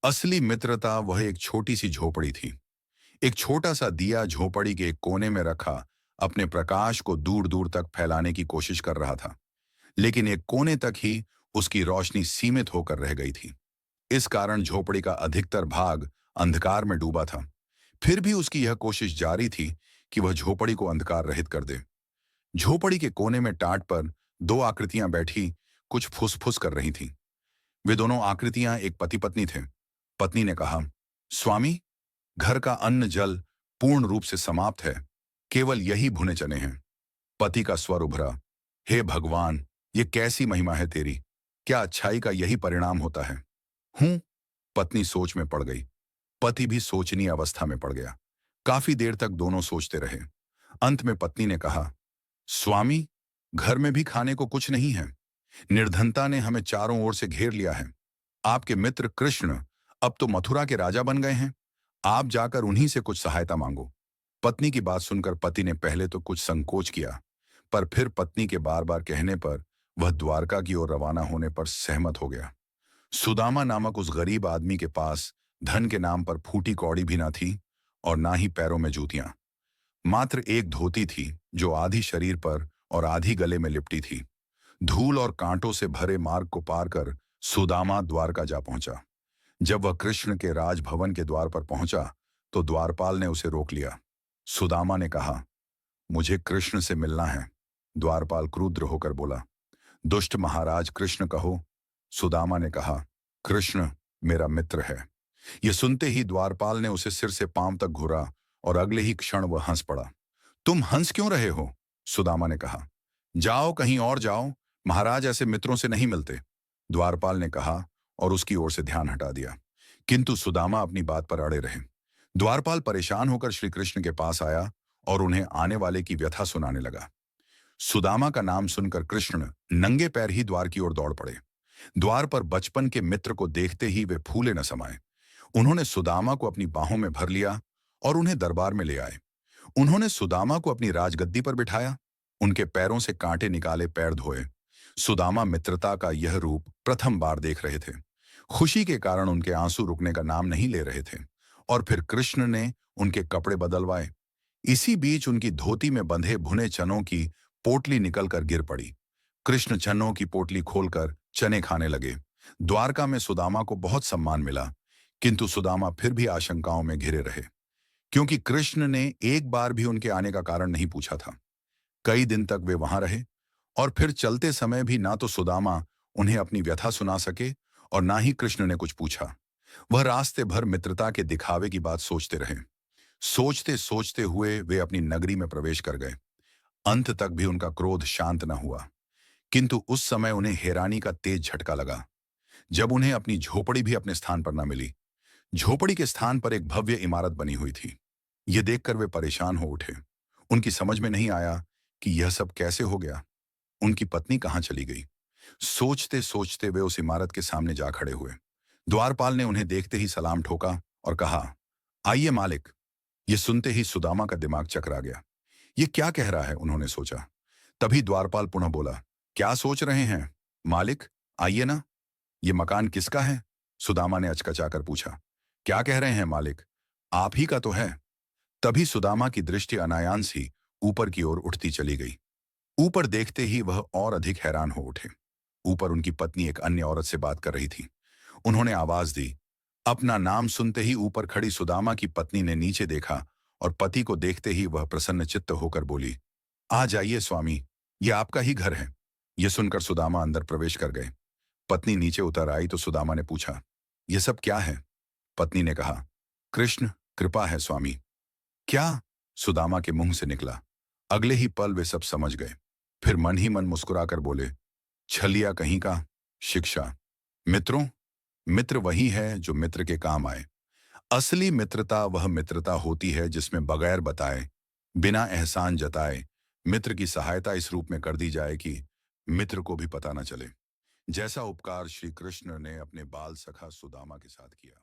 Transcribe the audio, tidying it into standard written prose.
असली मित्रता वह एक छोटी सी झोपड़ी थी। एक छोटा सा दिया झोपड़ी के एक कोने में रखा अपने प्रकाश को दूर दूर तक फैलाने की कोशिश कर रहा था, लेकिन एक कोने तक ही उसकी रोशनी सीमित होकर रह गई थी। इस कारण झोपड़ी का अधिकतर भाग अंधकार में डूबा था। फिर भी उसकी यह कोशिश जारी थी कि वह झोपड़ी को अंधकार रहित कर दे। झोपड़ी के कोने में टाट पर दो आकृतियां बैठी कुछ फुसफुस कर रही थीं। वे दोनों आकृतियां एक पति पत्नी थे। पत्नी ने कहा, स्वामी, घर का अन्न जल पूर्ण रूप से समाप्त है, केवल यही भुने चने हैं। पति का स्वर उभरा, हे भगवान, ये कैसी महिमा है तेरी। क्या अच्छाई का यही परिणाम होता है? हूं। पत्नी सोच में पड़ गई। पति भी सोचनीय अवस्था में पड़ गया। काफी देर तक दोनों सोचते रहे। अंत में पत्नी ने कहा, स्वामी, घर में भी खाने को कुछ नहीं है। निर्धनता ने हमें चारों ओर से घेर लिया है। आपके मित्र कृष्ण अब तो मथुरा के राजा बन गए हैं। आप जाकर उन्हीं से कुछ सहायता मांगो। पत्नी की बात सुनकर पति ने पहले तो कुछ संकोच किया, पर फिर पत्नी के बार बार कहने पर वह द्वारका की ओर रवाना होने पर सहमत हो गया। सुदामा नामक उस गरीब आदमी के पास धन के नाम पर फूटी कौड़ी भी ना थी और ना ही पैरों में जूतियां। मात्र एक धोती थी जो आधी शरीर पर और आधी गले में लिपटी थी। धूल और कांटों से भरे मार्ग को पार कर सुदामा द्वारका जा पहुंचा। जब वह कृष्ण के राजभवन के द्वार पर पहुंचा तो द्वारपाल ने उसे रोक लिया। सुदामा ने कहा, मुझे कृष्ण से मिलना है। द्वारपाल क्रुद्ध होकर बोला, दुष्ट महाराज, कृष्ण कहो। सुदामा ने कहा, कृष्ण मेरा मित्र है। यह सुनते ही द्वारपाल ने उसे सिर से पांव तक घूरा और अगले ही क्षण वह हंस पड़ा। तुम हंस क्यों रहे हो? सुदामा ने कहा, जाओ कहीं और जाओ, महाराज ऐसे मित्रों से नहीं मिलते। द्वारपाल ने कहा और उसकी ओर से ध्यान हटा दिया, किंतु सुदामा अपनी बात पर अड़े रहे। द्वारपाल परेशान होकर श्री कृष्ण के पास आया और उन्हें आने वाले की व्यथा सुनाने लगा। सुदामा का नाम सुनकर कृष्ण नंगे पैर ही द्वार की ओर दौड़ पड़े। द्वार पर बचपन के मित्र को देखते ही वे फूले न समाये। उन्होंने सुदामा को अपनी बाहों में भर लिया और उन्हें दरबार में ले आए। उन्होंने सुदामा को अपनी राजगद्दी पर बिठाया। उनके पैरों से कांटे निकाले पैर धोए। सुदामा मित्रता का यह रूप प्रथम बार देख रहे थे। खुशी के कारण उनके आंसू रुकने का नाम नहीं ले रहे थे। और फिर कृष्ण ने उनके कपड़े बदलवाए। इसी बीच उनकी धोती में बंधे भुने चनों की पोटली निकलकर गिर पड़ी। कृष्ण चनों की पोटली खोलकर चने खाने लगे। द्वारका में सुदामा को बहुत सम्मान मिला, किंतु सुदामा फिर भी आशंकाओं में घिरे रहे, क्योंकि कृष्ण ने एक बार भी उनके आने का कारण नहीं पूछा था। कई दिन तक वे वहां रहे और फिर चलते समय भी ना तो सुदामा उन्हें अपनी व्यथा सुना सके और ना ही कृष्ण ने कुछ पूछा। वह रास्ते भर मित्रता के दिखावे की बात सोचते रहे। सोचते सोचते हुए वे अपनी नगरी में प्रवेश कर गए। अंत तक भी उनका क्रोध शांत न हुआ, किंतु उस समय उन्हें हैरानी का तेज झटका लगा जब उन्हें अपनी झोपड़ी भी अपने स्थान पर न मिली। झोपड़ी के स्थान पर एक भव्य इमारत बनी हुई थी। यह देखकर वे परेशान हो उठे। उनकी समझ में नहीं आया कि यह सब कैसे हो गया। उनकी पत्नी कहाँ चली गई? सोचते सोचते वे उस इमारत के सामने जा खड़े हुए। द्वारपाल ने उन्हें देखते ही सलाम ठोका और कहा, आइए मालिक। ये सुनते ही सुदामा का दिमाग चकरा गया। ये क्या कह रहा है, उन्होंने सोचा। तभी द्वारपाल पुनः बोला, क्या सोच रहे हैं मालिक, आइए ना। ये मकान किसका है? सुदामा ने अचकचाकर पूछा। क्या कह रहे हैं मालिक, आप ही का तो है। तभी सुदामा की दृष्टि अनायास ही ऊपर की ओर उठती चली गई। ऊपर देखते ही वह और अधिक हैरान हो उठे। ऊपर उनकी पत्नी एक अन्य औरत से बात कर रही थी। उन्होंने आवाज दी। अपना नाम सुनते ही ऊपर खड़ी सुदामा की पत्नी ने नीचे देखा और पति को देखते ही वह प्रसन्न चित्त होकर बोली, आ जाइए स्वामी, यह आपका ही घर है। यह सुनकर सुदामा अंदर प्रवेश कर गए। पत्नी नीचे उतर आई तो सुदामा ने पूछा, यह सब क्या है? पत्नी ने कहा, कृष्ण कृपा है स्वामी। क्या? सुदामा के मुंह से निकला। अगले ही पल वे सब समझ गए। फिर मन ही मन मुस्कुराकर बोले, छलिया कहीं का, शिक्षा। मित्रों, मित्र वही है जो मित्र के काम आए। असली मित्रता वह मित्रता होती है जिसमें बगैर बताए, बिना एहसान जताए मित्र की सहायता इस रूप में कर दी जाए कि मित्र को भी पता न चले। जैसा उपकार श्री कृष्ण ने अपने बाल सखा सुदामा के साथ किया।